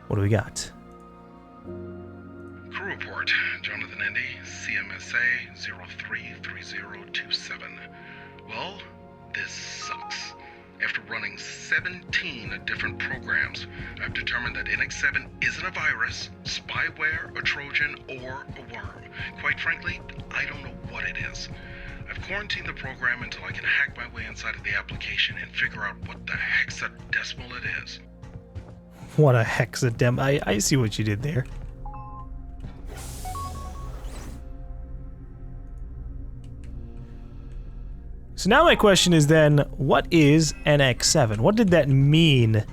What do we got? Crew report, Jonathan Indy, CMSA 033027. Well, this sucks. After running 17 different programs, I've determined that NX7 isn't a virus, spyware, a Trojan, or a worm. Quite frankly, I don't know what it is. I've quarantined the program until I can hack my way inside of the application and figure out what the hexadecimal it is. What a hexadecimal. I see what you did there. So now my question is then, what is NX7? What did that mean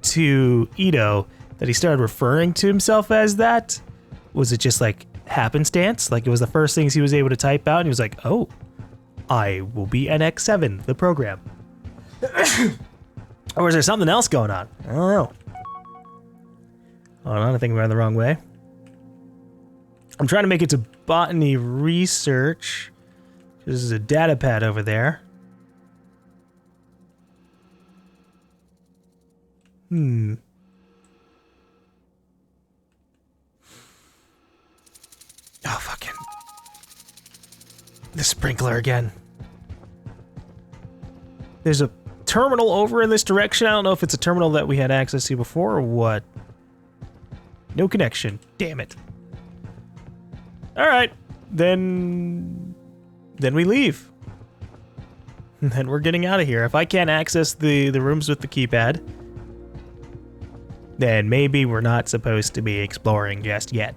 to Ito that he started referring to himself as that? Was it just like happenstance? Like it was the first things he was able to type out and he was like, oh, I will be NX7, the program. Or is there something else going on? I don't know. Hold on, I think I'm going the wrong way. I'm trying to make it to botany research. This is a data pad over there. Oh, fucking. The sprinkler again. There's a terminal over in this direction. I don't know if it's a terminal that we had access to before or what. No connection. Damn it. Alright. Then we leave. Then we're getting out of here. If I can't access the rooms with the keypad, then maybe we're not supposed to be exploring just yet.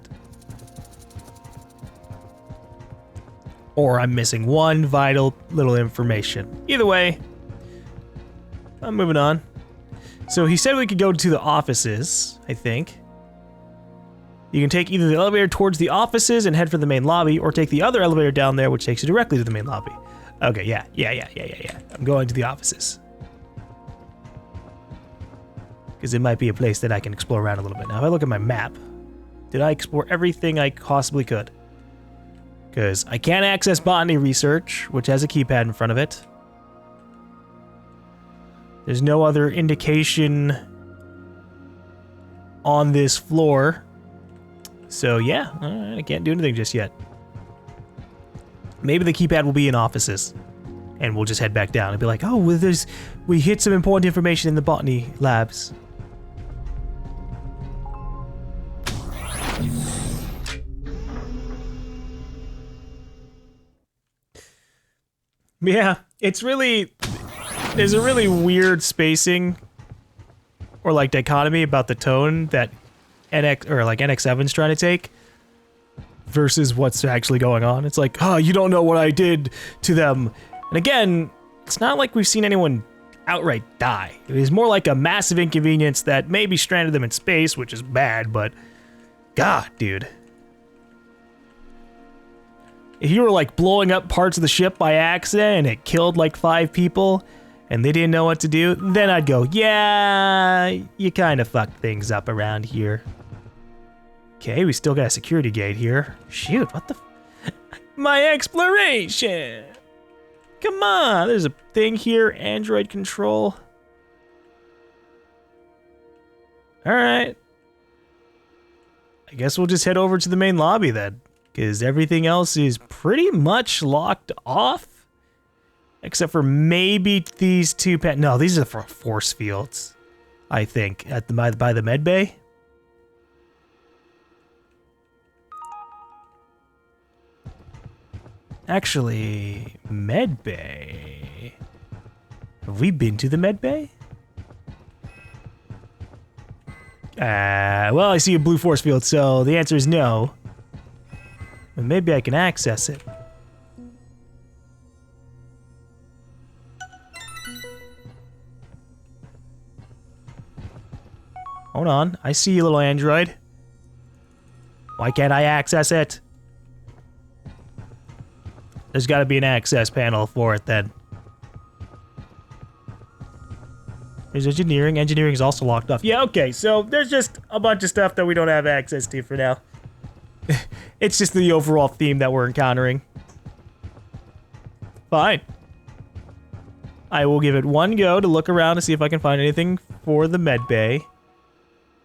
Or I'm missing one vital little information. Either way, I'm moving on. So he said we could go to the offices, I think. You can take either the elevator towards the offices and head for the main lobby, or take the other elevator down there, which takes you directly to the main lobby. Okay, yeah. I'm going to the offices. Because it might be a place that I can explore around a little bit. Now, if I look at my map, did I explore everything I possibly could? Because I can't access botany research, which has a keypad in front of it. There's no other indication on this floor. So yeah, I can't do anything just yet. Maybe the keypad will be in offices, and we'll just head back down and be like, oh, well, we hit some important information in the botany labs. Yeah, there's a really weird spacing or like dichotomy about the tone that NX7's trying to take versus what's actually going on. It's like, oh, you don't know what I did to them. And again, it's not like we've seen anyone outright die. It is more like a massive inconvenience that maybe stranded them in space, which is bad, but God, dude. If you were like blowing up parts of the ship by accident and it killed like 5 people and they didn't know what to do, then I'd go, yeah, you kind of fucked things up around here. Okay, we still got a security gate here. Shoot, what the my exploration! Come on, there's a thing here, Android control. Alright. I guess we'll just head over to the main lobby then, because everything else is pretty much locked off. Except for maybe these two no, these are for force fields, I think, at by the med bay. Actually, med bay. Have we been to the med bay? Well, I see a blue force field, so the answer is no. But maybe I can access it. Hold on, I see you, little android. Why can't I access it? There's gotta be an access panel for it then. There's engineering. Engineering is also locked off. Yeah, okay, so there's just a bunch of stuff that we don't have access to for now. It's just the overall theme that we're encountering. Fine. I will give it one go to look around to see if I can find anything for the med bay.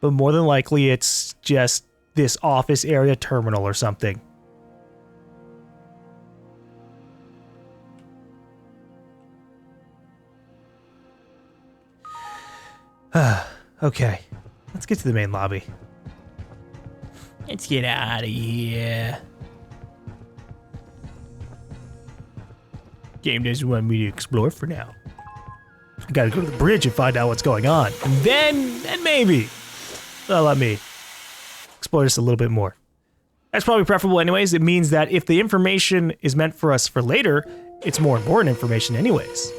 but more than likely it's just this office area terminal or something. Okay, let's get to the main lobby. Let's get out of here. Game doesn't want me to explore for now. I gotta go to the bridge and find out what's going on. And then maybe they'll let me explore just a little bit more. That's probably preferable anyways. It means that if the information is meant for us for later, it's more important information anyways.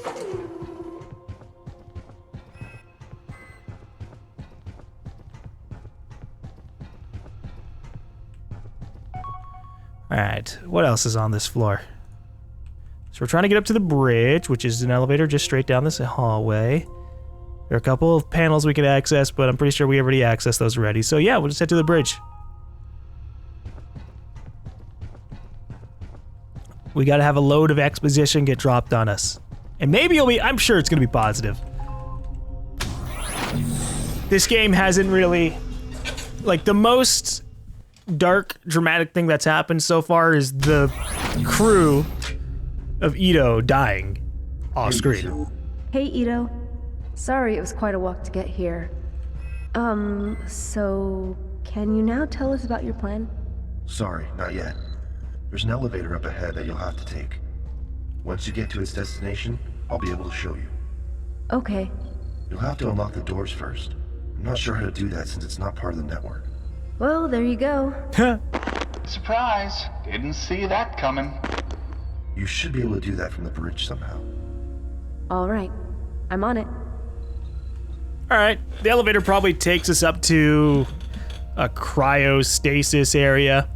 Alright, what else is on this floor? So we're trying to get up to the bridge, which is an elevator just straight down this hallway. There are a couple of panels we could access, but I'm pretty sure we already accessed those already. So yeah, we'll just head to the bridge. We gotta have a load of exposition get dropped on us. And maybe it'll be, I'm sure it's gonna be positive. This game hasn't really, like the most dark, dramatic thing that's happened so far is the crew of Ito dying off screen. Hey, Ito. Sorry it was quite a walk to get here. So can you now tell us about your plan? Sorry, not yet. There's an elevator up ahead that you'll have to take. Once you get to its destination, I'll be able to show you. Okay. You'll have to unlock the doors first. I'm not sure how to do that since it's not part of the network. Well, there you go. Surprise! Didn't see that coming. You should be able to do that from the bridge somehow. All right. I'm on it. Alright, the elevator probably takes us up to a cryostasis area.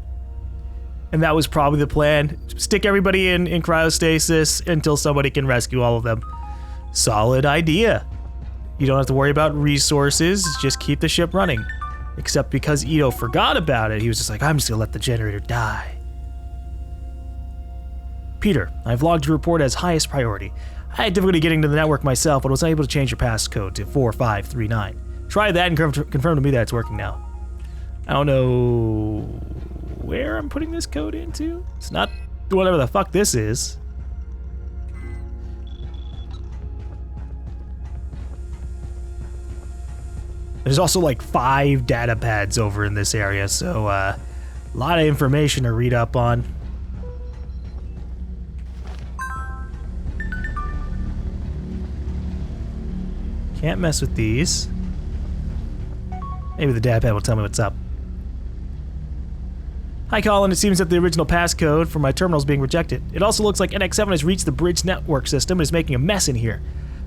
And that was probably the plan. Stick everybody in cryostasis until somebody can rescue all of them. Solid idea. You don't have to worry about resources, just keep the ship running. Except because Ito forgot about it, he was just like, I'm just gonna let the generator die. Peter, I've logged your report as highest priority. I had difficulty getting to the network myself, but was unable to change your passcode to 4539. Try that and confirm to me that it's working now. I don't know where I'm putting this code into. It's not whatever the fuck this is. There's also like 5 data pads over in this area, so a lot of information to read up on. Can't mess with these. Maybe the data pad will tell me what's up. Hi Colin, it seems that the original passcode for my terminal is being rejected. It also looks like NX7 has reached the bridge network system and is making a mess in here.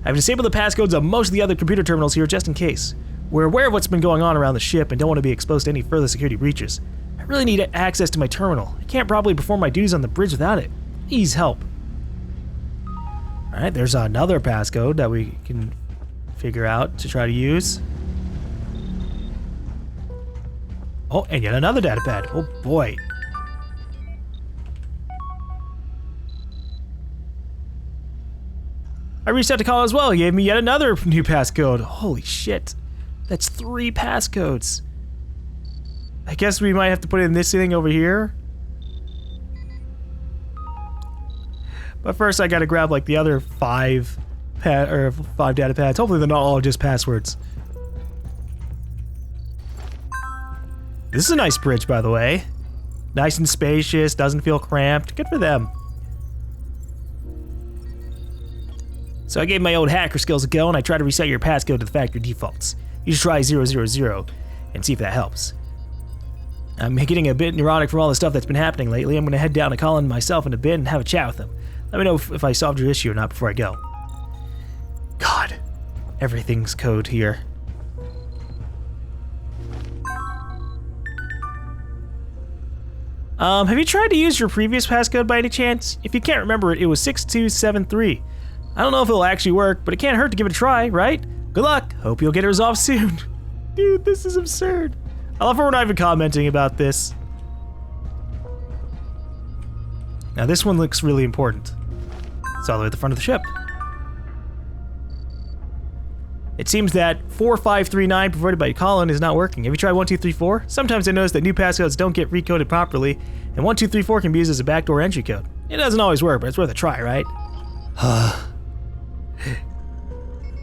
I've disabled the passcodes on most of the other computer terminals here just in case. We're aware of what's been going on around the ship and don't want to be exposed to any further security breaches. I really need access to my terminal. I can't probably perform my duties on the bridge without it. Please help. Alright, there's another passcode that we can figure out to try to use. Oh, and yet another data pad. Oh boy. I reached out to Colin as well. He gave me yet another new passcode. Holy shit. That's 3 passcodes. I guess we might have to put in this thing over here. But first I gotta grab like the other 5 data pads. Hopefully they're not all just passwords. This is a nice bridge, by the way. Nice and spacious, doesn't feel cramped. Good for them. So I gave my old hacker skills a go and I tried to reset your passcode to the factory defaults. You should try 000 and see if that helps. I'm getting a bit neurotic from all the stuff that's been happening lately. I'm gonna head down to Colin myself in a bit and have a chat with him. Let me know if I solved your issue or not before I go. God, everything's code here. Have you tried to use your previous passcode by any chance? If you can't remember it, it was 6273. I don't know if it'll actually work, but it can't hurt to give it a try, right? Good luck. Hope you'll get it resolved soon. Dude, this is absurd. I love how we're not even commenting about this. Now this one looks really important. It's all the way at the front of the ship. It seems that 4539 provided by Colin is not working. Have you tried 1234? Sometimes I notice that new passcodes don't get recoded properly, and 1234 can be used as a backdoor entry code. It doesn't always work, but it's worth a try, right?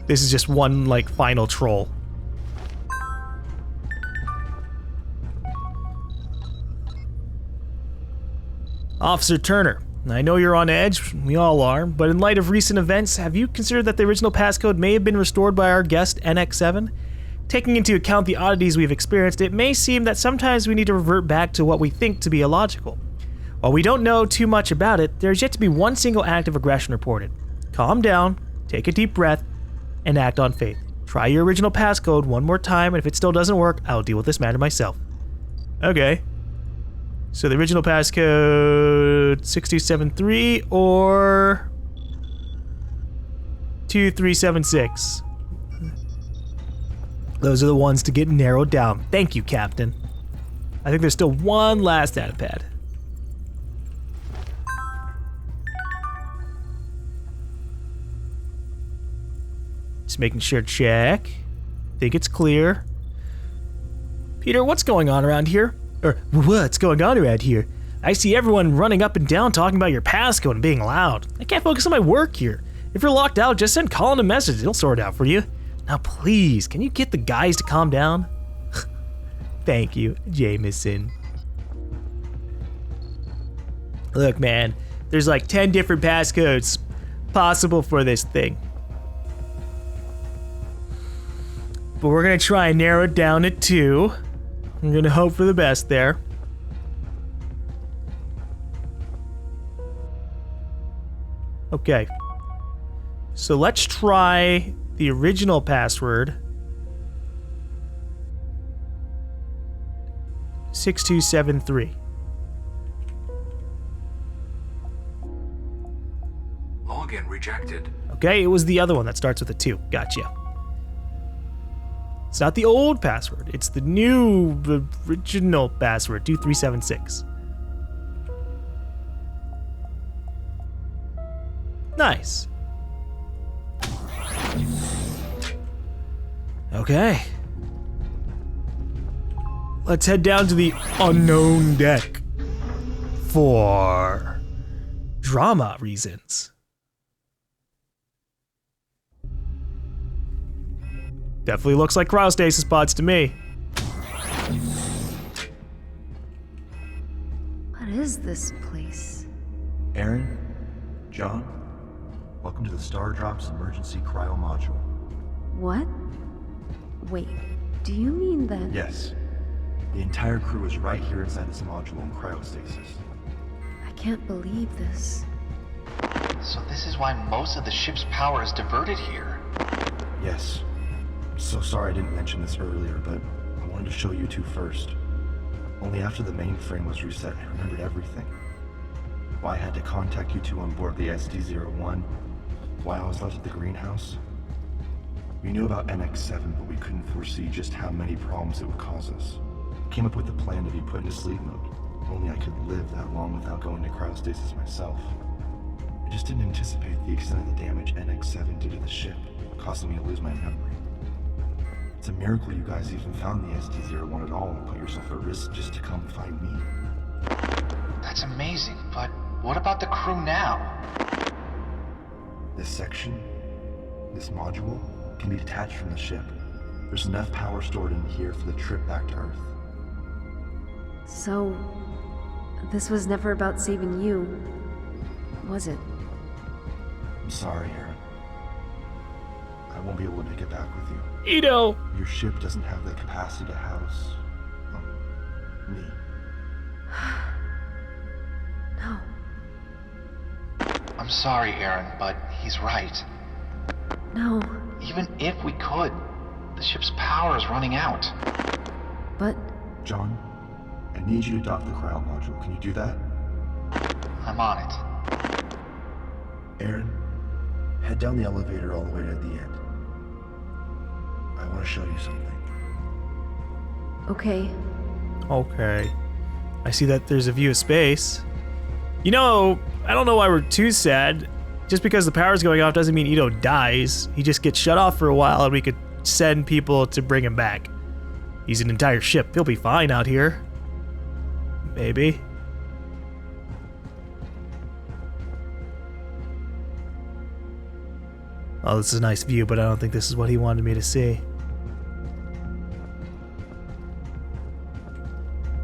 This is just one, like, final troll. Officer Turner, I know you're on edge, we all are, but in light of recent events, have you considered that the original passcode may have been restored by our guest NX7? Taking into account the oddities we've experienced, it may seem that sometimes we need to revert back to what we think to be illogical. While we don't know too much about it, there is yet to be one single act of aggression reported. Calm down, take a deep breath, and act on faith. Try your original passcode one more time, and if it still doesn't work, I'll deal with this matter myself. Okay. So the original passcode 6273 or 2376. Those are the ones to get narrowed down. Thank you, Captain. I think there's still one last data pad. Just making sure, check. Think it's clear. Peter, what's going on around here? Or, what's going on around here? I see everyone running up and down talking about your passcode and being loud. I can't focus on my work here. If you're locked out, just send Colin a message. He'll sort it out for you. Now please, can you get the guys to calm down? Thank you, Jameson. Look, man, there's like 10 different passcodes possible for this thing. But we're gonna try and narrow it down to 2. I'm gonna hope for the best there. Okay. So let's try the original password. 6273. Login rejected. Okay, it was the other one that starts with a 2. Gotcha. It's not the old password. It's the new, original password, 2376. Nice. Okay. Let's head down to the unknown deck for drama reasons. Definitely looks like cryostasis pods to me. What is this place? Aaron, John, welcome to the Stardrop's emergency cryo-module. What? Wait, do you mean that? Yes. The entire crew is right here inside this module in cryostasis. I can't believe this. So this is why most of the ship's power is diverted here. Yes. So sorry I didn't mention this earlier, but I wanted to show you two first. Only after the mainframe was reset, I remembered everything. Why I had to contact you two on board the SD-01, why I was left at the greenhouse. We knew about NX7, but we couldn't foresee just how many problems it would cause us. Came up with a plan to be put into sleep mode. Only I could live that long without going to cryostasis myself. I just didn't anticipate the extent of the damage NX7 did to the ship, causing me to lose my memory. It's a miracle you guys even found the SD-01 at all and put yourself at risk just to come find me. That's amazing, but what about the crew now? This section, this module, can be detached from the ship. There's enough power stored in here for the trip back to Earth. So, this was never about saving you, was it? I'm sorry, Aaron. I won't be able to make it back with you. Ito! Your ship doesn't have the capacity to house... me. No. I'm sorry, Aaron, but he's right. No. Even if we could, the ship's power is running out. But... John, I need you to dock the cryo module. Can you do that? I'm on it. Aaron, head down the elevator all the way to the end. I want to show you something. Okay. Okay. I see that there's a view of space. You know, I don't know why we're too sad. just because the power's going off doesn't mean Ito dies. He just gets shut off for a while and we could send people to bring him back. He's an entire ship. He'll be fine out here. Maybe. Oh, this is a nice view, but I don't think this is what he wanted me to see.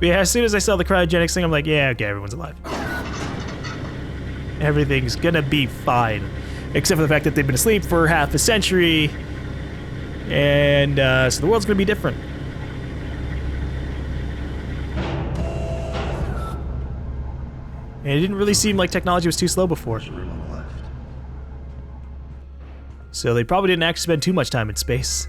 But yeah, as soon as I saw the cryogenics thing, I'm like, yeah, okay, everyone's alive. Everything's gonna be fine. Except for the fact that they've been asleep for half a century. And so the world's gonna be different. And it didn't really seem like technology was too slow before. There's a room on the left. So they probably didn't actually spend too much time in space.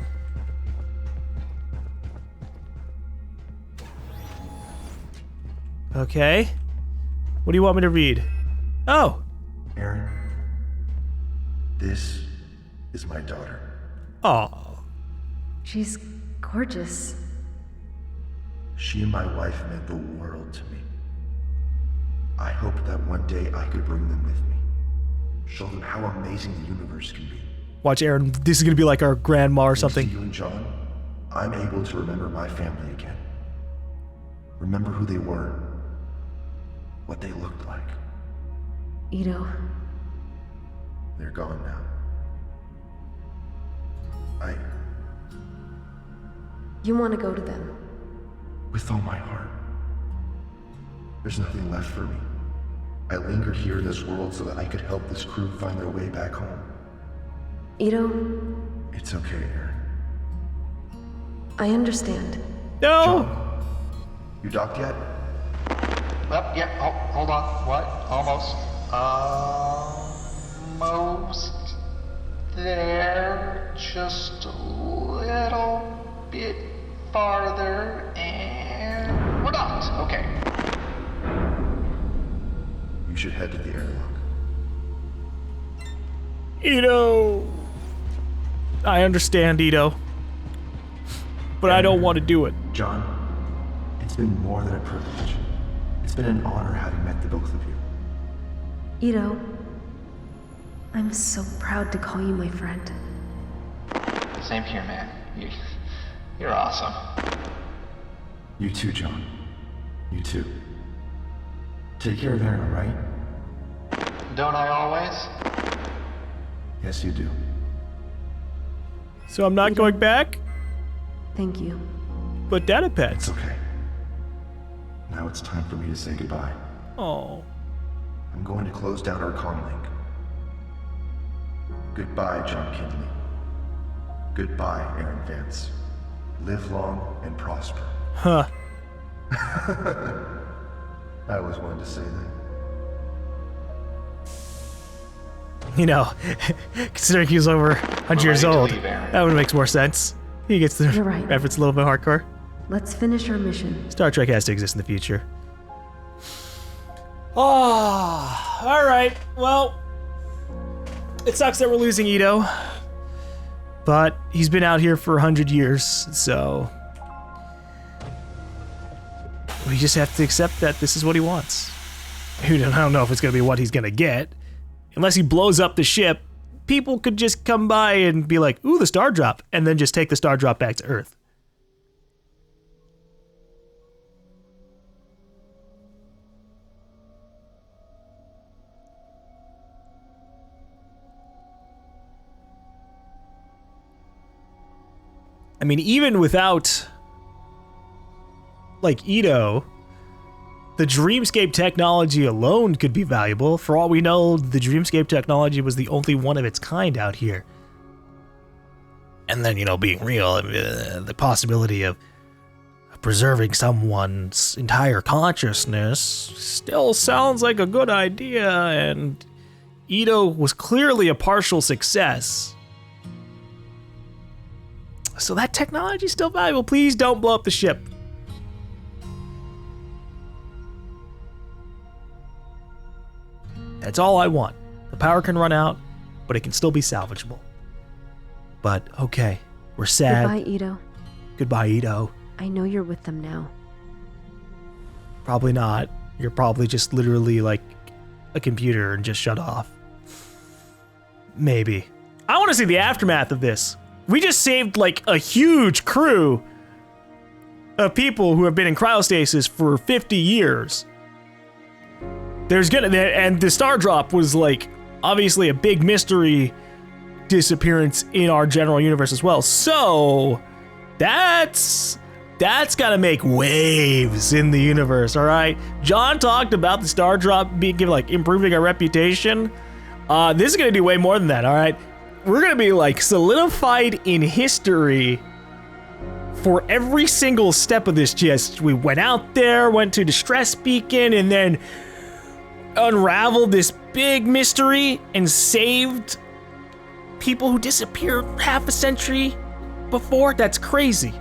Okay. What do you want me to read? Oh! Aaron, this is my daughter. Oh. She's gorgeous. She and my wife meant the world to me. I hoped that one day I could bring them with me. Show them how amazing the universe can be. Watch, Aaron. This is gonna be like our grandma or Thanks to something. you and John, I'm able to remember my family again. Remember who they were. What they looked like. Ito, They're gone now. you want to go to them. With all my heart. There's nothing left for me. I lingered here in this world so that I could help this crew find their way back home. Ito, It's okay, Aaron. I understand. No! John, you docked yet? Yeah, hold on. What? Almost. Almost there. Just a little bit farther, and we're docked. Okay. You should head to the airlock. Ito! I understand, Ito. But I don't want to do it. John, it's been more than a privilege. It's been an honor having met the both of you. Ito, I'm so proud to call you my friend. Same here, man. You're awesome. You too, John. You too. Take care of Aaron, all right? Don't I always? Yes, you do. So I'm not going back? Thank you. But data pets. It's okay. Now it's time for me to say goodbye. Oh. I'm going to close down our comm link. Goodbye, John Kinley. Goodbye, Aaron Vance. Live long and prosper. Huh. I always wanted to say that. You know, considering he was over 100 years ready to old, leave, Aaron. that one makes more sense. He gets the You're right. reference a little bit hardcore. Let's finish our mission. Star Trek has to exist in the future. Oh, alright. Well, it sucks that we're losing Ito. But he's been out here for 100 years, so we just have to accept that this is what he wants. I don't know if it's going to be what he's going to get. Unless he blows up the ship, people could just come by and be like, ooh, the Stardrop, and then just take the Stardrop back to Earth. I mean, even without, like, Ito, the Dreamscape technology alone could be valuable. For all we know, the Dreamscape technology was the only one of its kind out here. And then, you know, being real, the possibility of preserving someone's entire consciousness still sounds like a good idea, and Ito was clearly a partial success. So that technology is still valuable. Please don't blow up the ship. That's all I want. The power can run out, but it can still be salvageable. But okay, we're sad. Goodbye, Ito. Goodbye, Ito. I know you're with them now. Probably not. You're probably just literally like a computer and just shut off. Maybe. I want to see the aftermath of this. We just saved like a huge crew of people who have been in cryostasis for 50 years. And the Stardrop was like obviously a big mystery disappearance in our general universe as well. So that's gotta make waves in the universe, all right? John talked about the Stardrop improving our reputation. This is gonna do way more than that, all right? We're gonna be like solidified in history for every single step of this gist. We went out there, went to Distress Beacon, and then unraveled this big mystery and saved people who disappeared half a century before. That's crazy.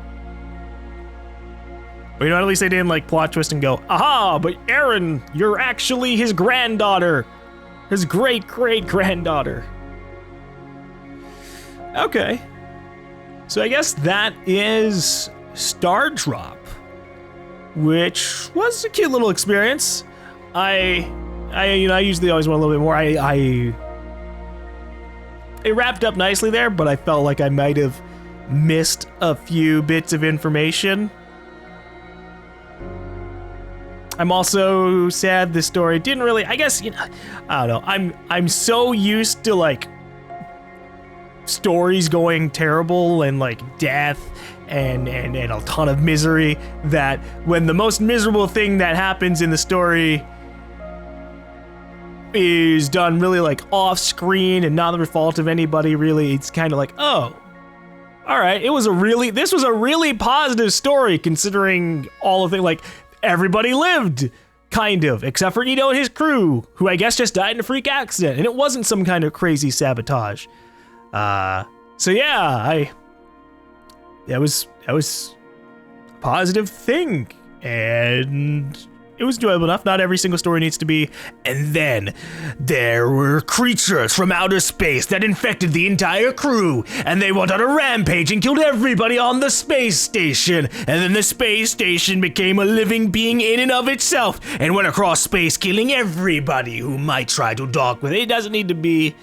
But you know, at least they didn't like plot twist and go, aha, but Aaron, you're actually his granddaughter. His great-great-granddaughter. Okay. So I guess that is Stardrop, which was a cute little experience. I usually always want a little bit more. It wrapped up nicely there, but I felt like I might have missed a few bits of information. I'm also sad the story didn't really, I guess, you know, I don't know. I'm so used to like stories going terrible and like death and a ton of misery that when the most miserable thing that happens in the story is done really like off screen and not the fault of anybody really, it's kind of like, oh, all right, this was a really positive story considering all of it. Like everybody lived kind of, except for Ito and his crew, who I guess just died in a freak accident, and it wasn't some kind of crazy sabotage. So yeah, that was a positive thing, and it was enjoyable enough. Not every single story needs to be. And then there were creatures from outer space that infected the entire crew, and they went on a rampage and killed everybody on the space station. And then the space station became a living being in and of itself and went across space, killing everybody who might try to dock with it. It doesn't need to be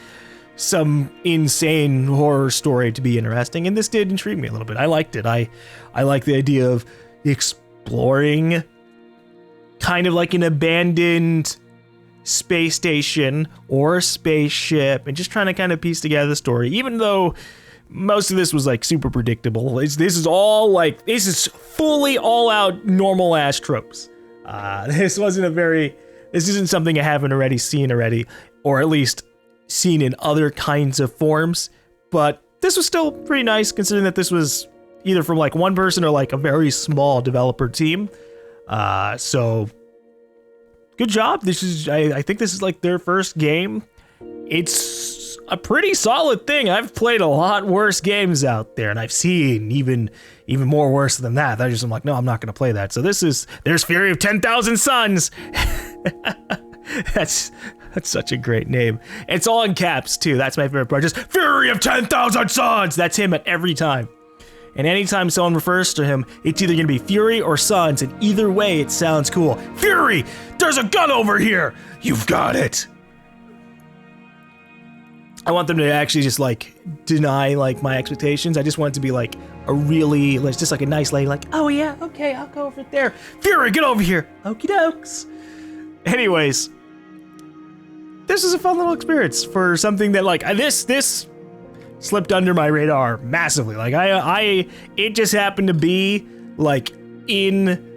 some insane horror story to be interesting, and this did intrigue me a little bit. I liked it. I like the idea of exploring kind of like an abandoned space station or a spaceship and just trying to kind of piece together the story, even though most of this was like super predictable. This is fully all out normal ass tropes. This isn't something I haven't already seen or at least seen in other kinds of forms, but this was still pretty nice considering that this was either from like one person or like a very small developer team. So good job. I think this is like their first game. It's a pretty solid thing. I've played a lot worse games out there, and I've seen even more worse than that. I'm like, no, I'm not going to play that. So there's Fury of 10,000 Suns. That's such a great name. It's all in caps too. That's my favorite part. Just Fury of 10,000 Suns. That's him at every time. And anytime someone refers to him, it's either going to be Fury or Suns, and either way, it sounds cool. Fury, there's a gun over here. You've got it. I want them to actually just like deny like my expectations. I just want it to be like a really, like just like a nice lady, like, oh yeah, okay, I'll go over there. Fury, get over here. Okie dokes. Anyways, this is a fun little experience for something that like this slipped under my radar massively. Like it just happened to be like in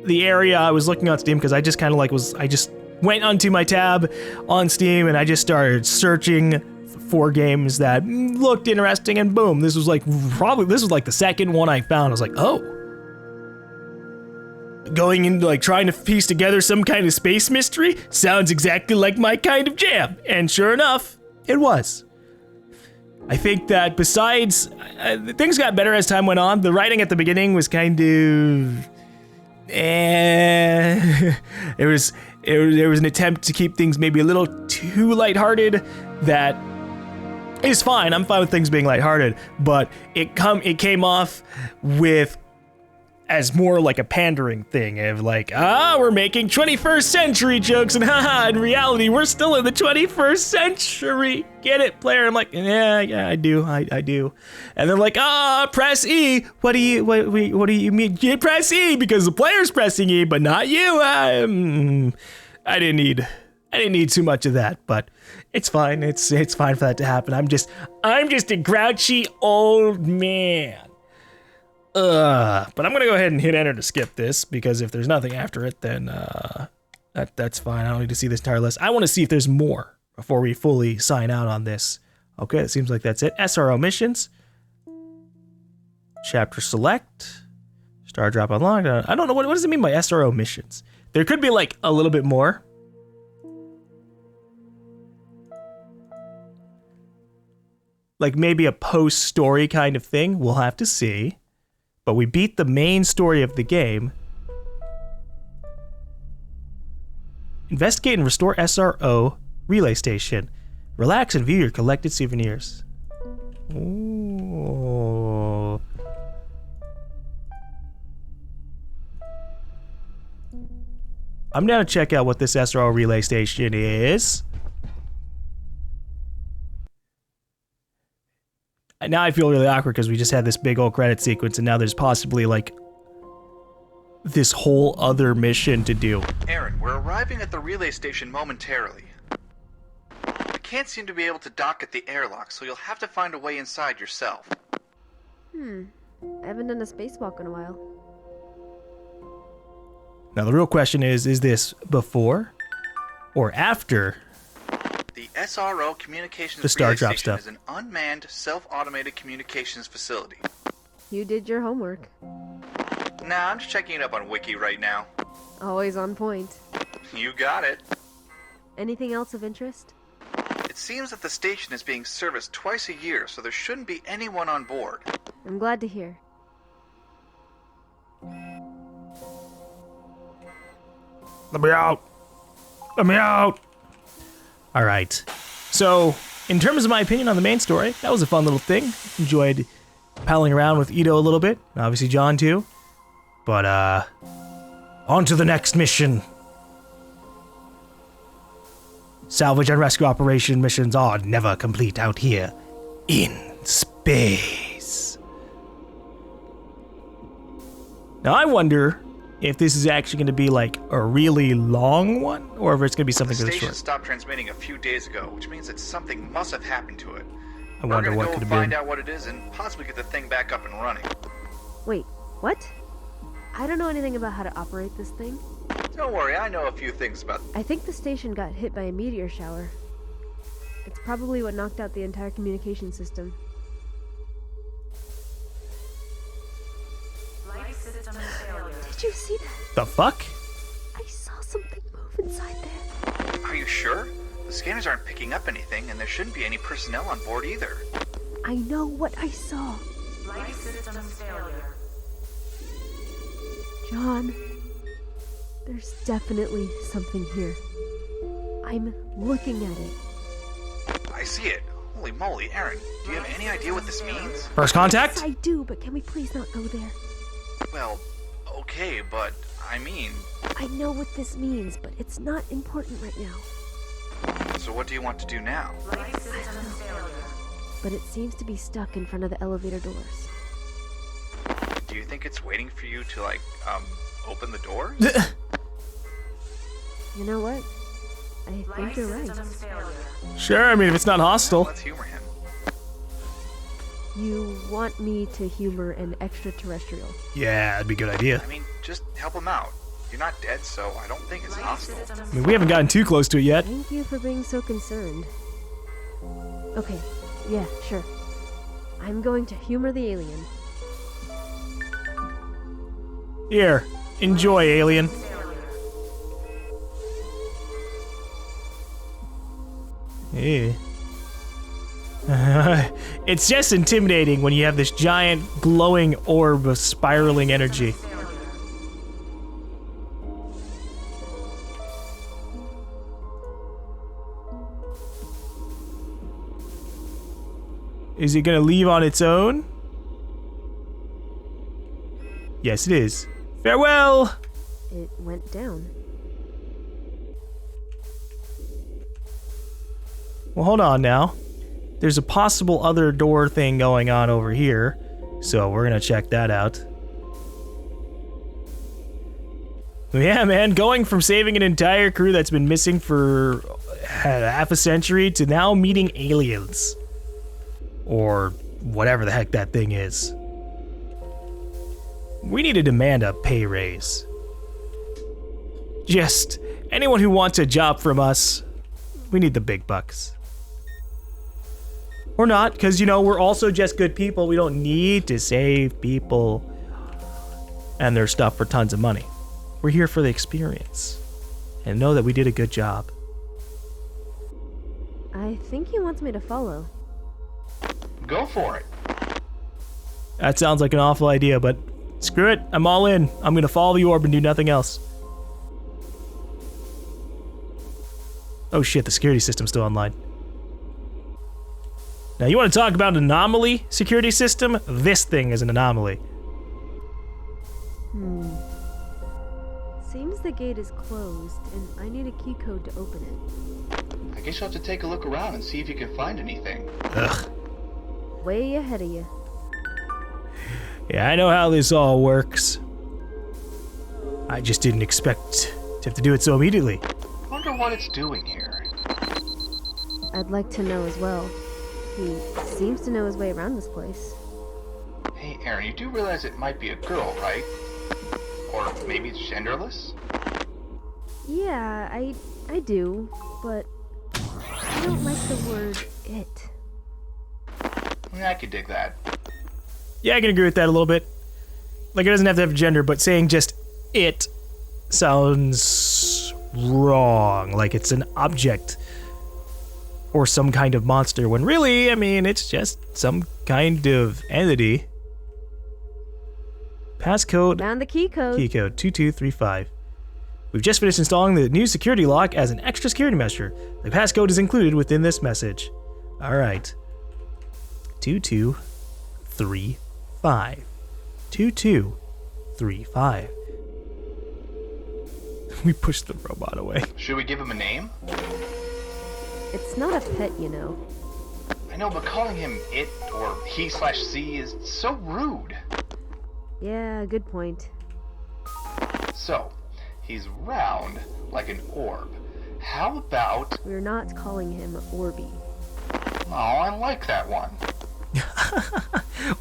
the area I was looking on Steam because I just kind of like I just went onto my tab on Steam and I just started searching for games that looked interesting, and boom, this was like the second one I found. I was like, oh, going into like trying to piece together some kind of space mystery sounds exactly like my kind of jam, and sure enough, it was. I think that besides, things got better as time went on. The writing at the beginning was kind of, It was an attempt to keep things maybe a little too lighthearted. That is fine. I'm fine with things being lighthearted, but it came off with as more like a pandering thing of like, we're making 21st century jokes, and haha, in reality, we're still in the 21st century. Get it, player? I'm like, yeah, I do. And they're like, press E. What do you mean? You press E because the player's pressing E, but not you. I didn't need too much of that, but it's fine. It's fine for that to happen. I'm just a grouchy old man. But I'm gonna go ahead and hit enter to skip this, because if there's nothing after it, then that's fine. I don't need to see this entire list. I want to see if there's more before we fully sign out on this. Okay, it seems like that's it. SRO missions, chapter select, Stardrop unlocked. I don't know what does it mean by SRO missions. There could be like a little bit more. Like maybe a post-story kind of thing. We'll have to see. But we beat the main story of the game. Investigate and restore SRO relay station. Relax and view your collected souvenirs. Ooh. I'm down to check out what this SRO relay station is. Now I feel really awkward because we just had this big old credit sequence, and now there's possibly like this whole other mission to do. Aaron, we're arriving at the relay station momentarily. I can't seem to be able to dock at the airlock, so you'll have to find a way inside yourself. I haven't done a spacewalk in a while. Now the real question is this before or after The SRO Communications the Relay Stardrop Station stuff? is an unmanned, self-automated communications facility. You did your homework. Nah, I'm just checking it up on Wiki right now. Always on point. You got it. Anything else of interest? It seems that the station is being serviced twice a year, so there shouldn't be anyone on board. I'm glad to hear. Let me out. Let me out. All right. So, in terms of my opinion on the main story, that was a fun little thing. Enjoyed palling around with Ito a little bit, and obviously John too. But, on to the next mission. Salvage and rescue operation missions are never complete out here in space. Now, I wonder if this is actually going to be like a really long one, or if it's going to be something The really station short. stopped transmitting a few days ago, which means that something must have happened to it. I wonder We're what gonna could go have find been. out what it is and possibly get the thing back up and running. Wait, what? I don't know anything about how to operate this thing. Don't worry, I know a few things about. I think the station got hit by a meteor shower. It's probably what knocked out the entire communication system. Did you see that? The fuck? I saw something move inside there. Are you sure? The scanners aren't picking up anything, and there shouldn't be any personnel on board either. I know what I saw. Life systems failure. John, there's definitely something here. I'm looking at it. I see it. Holy moly, Aaron, do you have any idea what this means? First contact? Yes, I do, but can we please not go there? Well, okay, but I mean, I know what this means, but it's not important right now. so what do you want to do now? Life systems failure. But it seems to be stuck in front of the elevator doors. Do you think it's waiting for you to, like, open the doors? You know what? I think Life you're right. systems failure. Sure, I mean, if it's not hostile. Let's humor him. You want me to humor an extraterrestrial? Yeah, that'd be a good idea. I mean, just help him out. You're not dead, so I don't think it's Life hostile. systems I mean, we haven't gotten too close to it yet. Thank you for being so concerned. Okay, yeah, sure. I'm going to humor the alien. Here, enjoy, alien. Yeah. It's just intimidating when you have this giant glowing orb of spiraling energy. Is it gonna leave on its own? Yes, it is. Farewell! It went down. Well, hold on now. There's a possible other door thing going on over here, so we're gonna check that out. Yeah, man, going from saving an entire crew that's been missing for half a century to now meeting aliens. Or whatever the heck that thing is. We need to demand a pay raise. Just anyone who wants a job from us, we need the big bucks. Or not, because, you know, we're also just good people. We don't need to save people and their stuff for tons of money. We're here for the experience and know that we did a good job. I think he wants me to follow. Go for it. That sounds like an awful idea, but screw it. I'm all in. I'm going to follow the orb and do nothing else. Oh shit, the security system's still online. Now, you want to talk about an anomaly security system? This thing is an anomaly. Seems the gate is closed, and I need a key code to open it. I guess you'll have to take a look around and see if you can find anything. Ugh. Way ahead of you. Yeah, I know how this all works. I just didn't expect to have to do it so immediately. Wonder what it's doing here. I'd like to know as well. He seems to know his way around this place. Hey, Aaron, you do realize it might be a girl, right? Or maybe it's genderless? Yeah, I do, but I don't like the word it. Yeah, I could dig that. Yeah, I can agree with that a little bit. Like, it doesn't have to have a gender, but saying just it sounds wrong. Like it's an object or some kind of monster, when really, I mean, it's just some kind of entity. Passcode. Found the key code. Key code 2235. We've just finished installing the new security lock as an extra security measure. The passcode is included within this message. All right. 2235. 2235. We pushed the robot away. Should we give him a name? It's not a pet, you know. I know, but calling him it or he/she is so rude. Yeah, good point. So, he's round like an orb. How about... We're not calling him Orby. Oh, I like that one.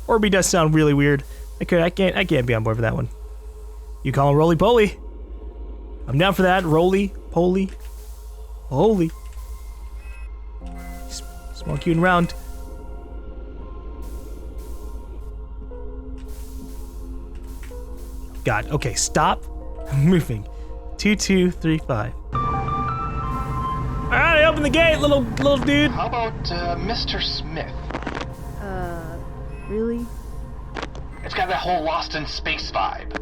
Orby does sound really weird. I can't be on board for that one. You call him Roly Poly. I'm down for that. Roly Poly. Holy. Small, cute, and round. God. Okay, stop moving. 2235. All right, open the gate, little dude. How about Mr. Smith? Really? It's got that whole Lost in Space vibe.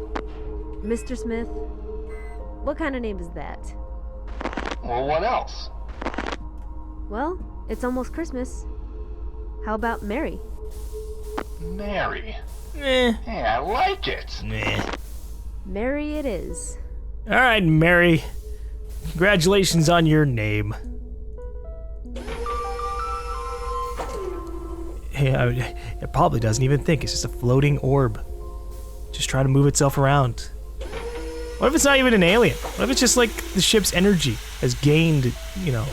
Mr. Smith? What kind of name is that? Well, what else? Well, it's almost Christmas. How about Mary? Mary. Eh. Hey, I like it. Meh. Mary it is. All right, Mary. Congratulations on your name. Yeah, it probably doesn't even think. It's just a floating orb. Just trying to move itself around. What if it's not even an alien? What if it's just like the ship's energy has gained, you know,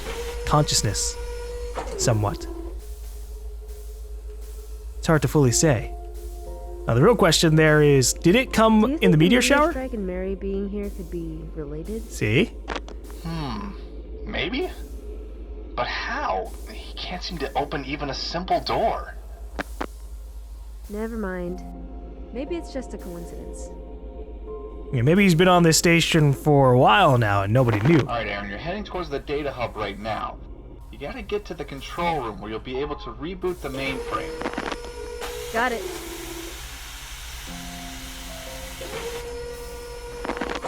consciousness somewhat? It's hard to fully say. Now, the real question there is, did it come in the meteor shower? Strike and Mary being here could be related? See? Maybe? But how? He can't seem to open even a simple door. Never mind. Maybe it's just a coincidence. Yeah, maybe he's been on this station for a while now and nobody knew. Alright, Aaron, you're heading towards the data hub right now. You gotta get to the control room where you'll be able to reboot the mainframe. Got it.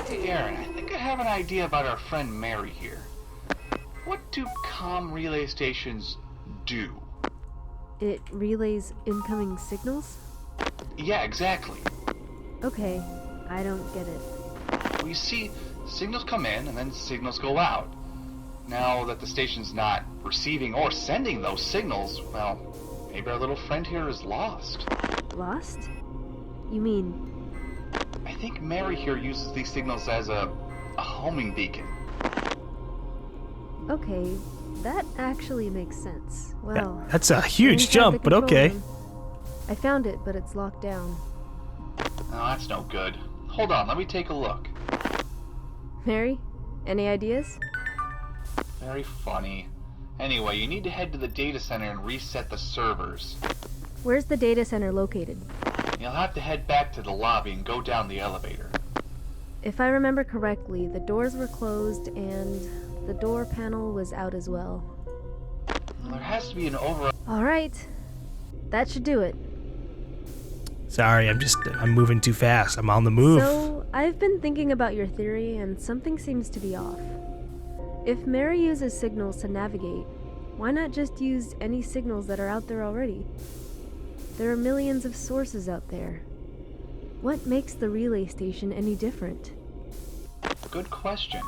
Hey, Aaron, I think I have an idea about our friend Mary here. What do comm relay stations do? It relays incoming signals? Yeah, exactly. Okay, I don't get it. Well, you see, signals come in and then signals go out. Now that the station's not receiving or sending those signals, well, maybe our little friend here is lost. Lost? You mean... I think Mary here uses these signals as a homing beacon. Okay, that actually makes sense. Well... That's a huge inside jump, the but control okay. room. I found it, but it's locked down. Oh, that's no good. Hold on, let me take a look. Mary, any ideas? Very funny. Anyway, you need to head to the data center and reset the servers. Where's the data center located? You'll have to head back to the lobby and go down the elevator. If I remember correctly, the doors were closed and the door panel was out as well. There has to be an override. Alright, that should do it. Sorry, I'm moving too fast. I'm on the move. So, I've been thinking about your theory and something seems to be off. If Mary uses signals to navigate, why not just use any signals that are out there already? There are millions of sources out there. What makes the relay station any different? Good question.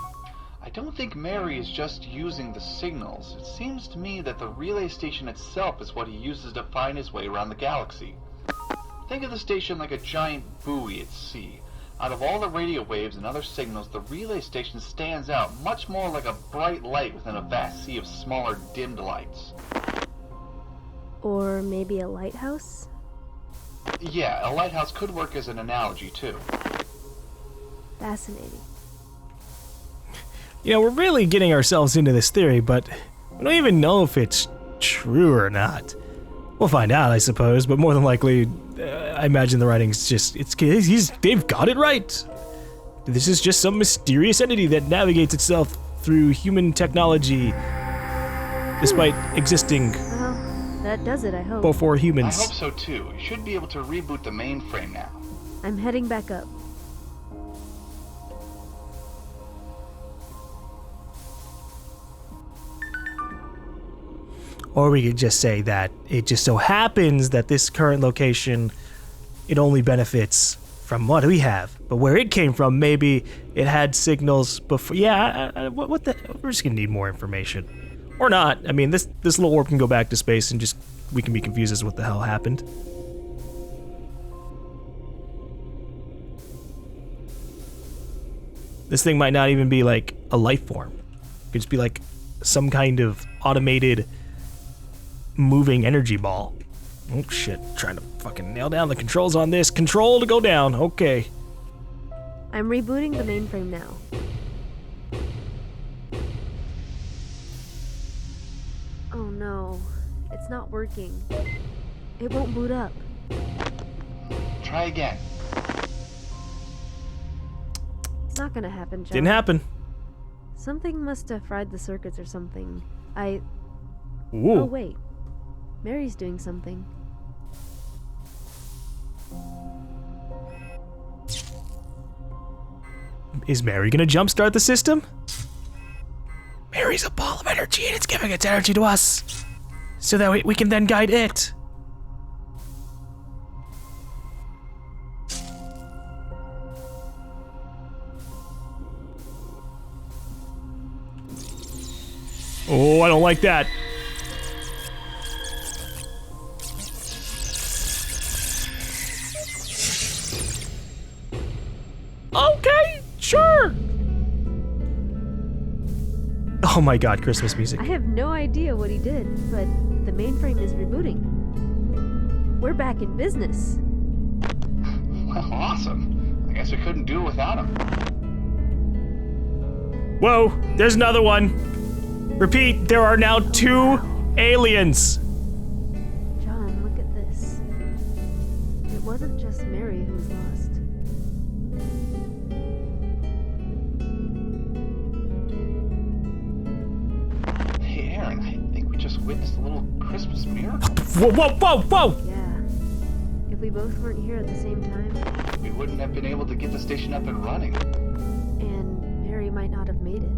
I don't think Mary is just using the signals. It seems to me that the relay station itself is what he uses to find his way around the galaxy. Think of the station like a giant buoy at sea. Out of all the radio waves and other signals, the relay station stands out much more like a bright light within a vast sea of smaller, dimmed lights. Or maybe a lighthouse? Yeah, a lighthouse could work as an analogy, too. Fascinating. You know, we're really getting ourselves into this theory, but we don't even know if it's true or not. We'll find out, I suppose, but more than likely, I imagine the writing's just, they've got it right. This is just some mysterious entity that navigates itself through human technology, despite existing Well, that does it, I hope. before I humans. hope so, too. You should be able to reboot the mainframe now. I'm heading back up. Or we could just say that it just so happens that this current location, it only benefits from what we have. But where it came from, maybe it had signals before. Yeah, what the? We're just gonna need more information, or not. I mean, this little orb can go back to space, and just we can be confused as to what the hell happened. This thing might not even be like a life form. It could just be like some kind of automated moving energy ball. Oh shit, trying to fucking nail down the controls on this. Control to go down, okay. I'm rebooting the mainframe now. Oh no, it's not working. It won't boot up. Try again. It's not gonna happen, John. Didn't happen. Something must have fried the circuits or something. Oh Ooh. wait, Mary's doing something. Is Mary gonna jumpstart the system? Mary's a ball of energy and it's giving its energy to us, so that we can then guide it. Oh, I don't like that. Okay, sure. Oh my god, Christmas music. I have no idea what he did, but the mainframe is rebooting. We're back in business. Well, awesome. I guess we couldn't do it without him. Whoa, there's another one. Repeat, there are now 2 aliens. John, look at this. It wasn't just Mary who was lost. Hey, Aaron, I think we just witnessed a little Christmas miracle. Whoa, whoa, whoa, whoa! Yeah. If we both weren't here at the same time, We wouldn't have been able to get the station up and running. and Mary might not have made it.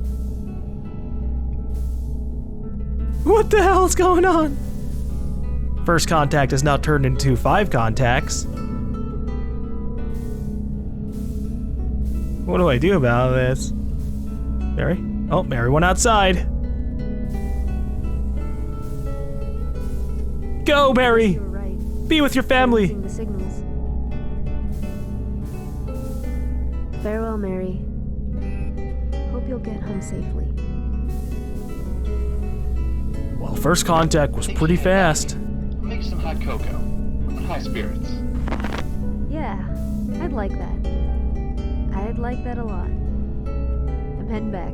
What the hell's going on? First contact has now turned into 5 contacts. What do I do about this? Mary? Oh, Mary went outside. Go, Mary! You were right. Be with your family! Using the signals. Farewell, Mary. Hope you'll get home safely. Well, first contact was pretty fast. Make some hot cocoa. I'm in high spirits. Yeah, I'd like that. I'd like that a lot. I'm heading back.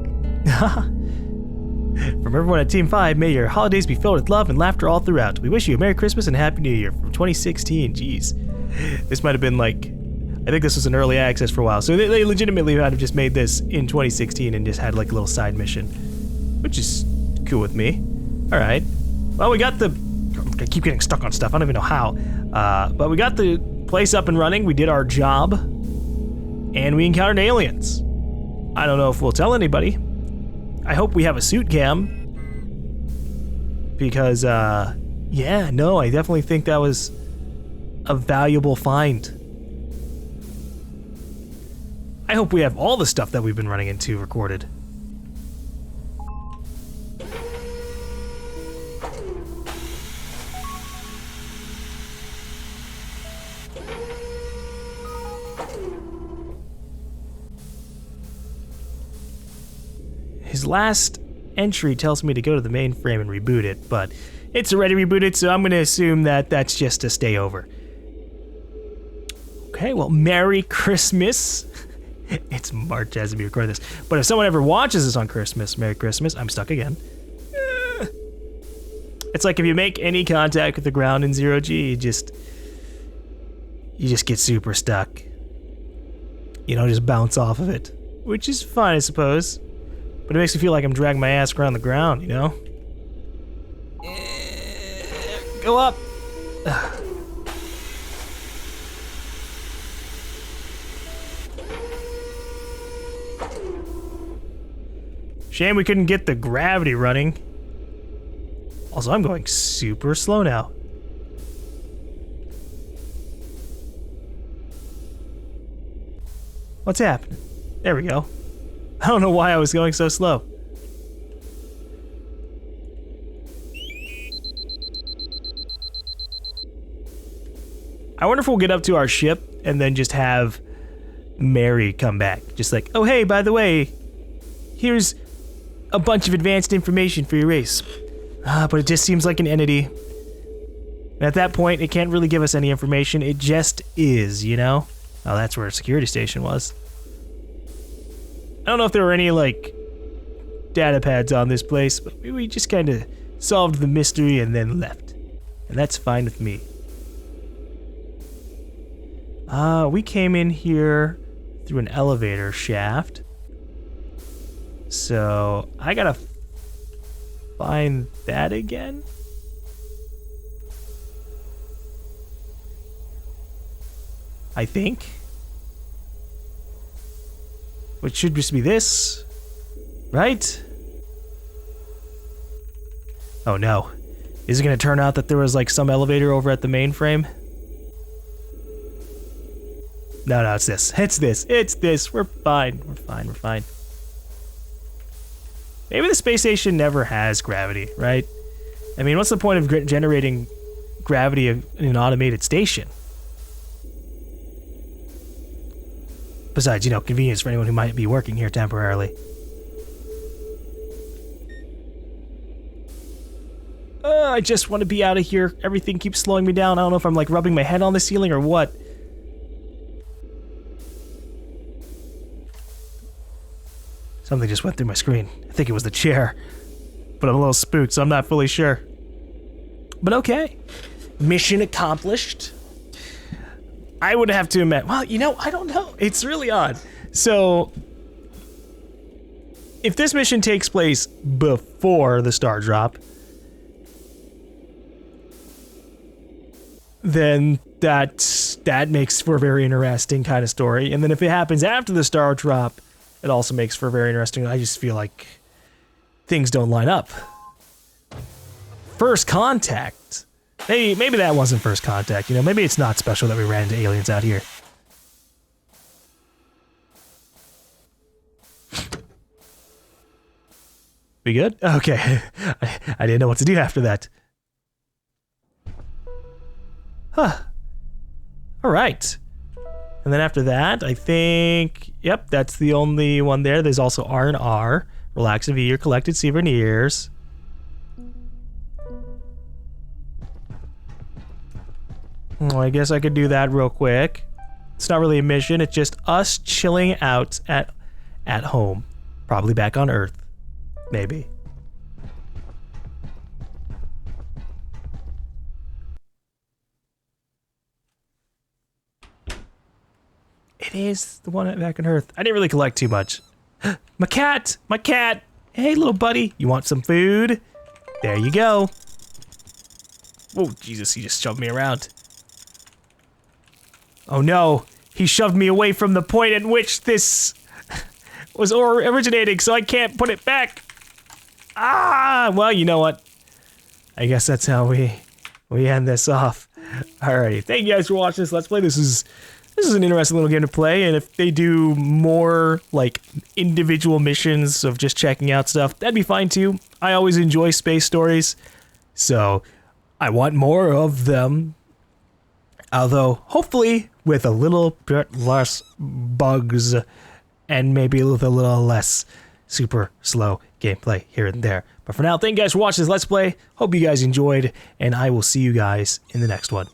From everyone at Team 5, may your holidays be filled with love and laughter all throughout. We wish you a Merry Christmas and Happy New Year from 2016. Jeez. This might have been like, I think this was an early access for a while. So they legitimately might have just made this in 2016 and just had like a little side mission, which is cool with me. All right. Well, we got the, I keep getting stuck on stuff. I don't even know how. But we got the place up and running. We did our job and we encountered aliens. I don't know if we'll tell anybody. I hope we have a suit cam because, yeah, no, I definitely think that was a valuable find. I hope we have all the stuff that we've been running into recorded. His last entry tells me to go to the mainframe and reboot it, but it's already rebooted, so I'm going to assume that that's just a stay over. Okay, well, Merry Christmas. It's March as we record this, but if someone ever watches this on Christmas, Merry Christmas. I'm stuck again. It's like if you make any contact with the ground in 0G, you just get super stuck. You know, just bounce off of it, which is fine, I suppose. But it makes me feel like I'm dragging my ass around the ground, you know? Go up! Shame we couldn't get the gravity running. Also, I'm going super slow now. What's happening? There we go. I don't know why I was going so slow. I wonder if we'll get up to our ship and then just have Mary come back. Just like, oh hey, by the way, here's a bunch of advanced information for your race. But it just seems like an entity. And at that point, it can't really give us any information. It just is, you know? Oh, that's where a security station was. I don't know if there were any, like, data pads on this place, but we just kind of solved the mystery and then left. And that's fine with me. We came in here through an elevator shaft. So, I gotta find that again? I think. Which should just be this, right? Oh no. Is it gonna turn out that there was like some elevator over at the mainframe? No, it's this. It's this. We're fine. We're fine. Maybe the space station never has gravity, right? I mean, what's the point of generating gravity in an automated station? Besides, you know, convenience for anyone who might be working here temporarily. I just want to be out of here. Everything keeps slowing me down. I don't know if I'm like rubbing my head on the ceiling or what. Something just went through my screen. I think it was the chair. But I'm a little spooked, so I'm not fully sure. But okay. Mission accomplished. I would have to admit, well, you know, I don't know. It's really odd. So, if this mission takes place before the Stardrop, then that makes for a very interesting kind of story. And then if it happens after the Stardrop, it also makes for a very interesting. I just feel like things don't line up. First contact. Maybe that wasn't first contact, you know, maybe it's not special that we ran into aliens out here. We good? Okay. I didn't know what to do after that. Huh. All right. And then after that, I think, yep, that's the only one there. There's also R&R. Relax and view your collected souvenirs. Oh, I guess I could do that real quick. It's not really a mission. It's just us chilling out at home. Probably back on Earth. Maybe. It is the one back on Earth. I didn't really collect too much. My cat! My cat! Hey, little buddy. You want some food? There you go. Oh, Jesus, he just shoved me around. Oh no, he shoved me away from the point at which this was originating, so I can't put it back. Ah, well, you know what? I guess that's how we end this off. Alrighty, thank you guys for watching this Let's Play. This is an interesting little game to play, and if they do more, like, individual missions of just checking out stuff, that'd be fine too. I always enjoy space stories, so I want more of them. Although, hopefully, with a little bit less bugs and maybe with a little less super slow gameplay here and there. But for now, thank you guys for watching this Let's Play. Hope you guys enjoyed, and I will see you guys in the next one.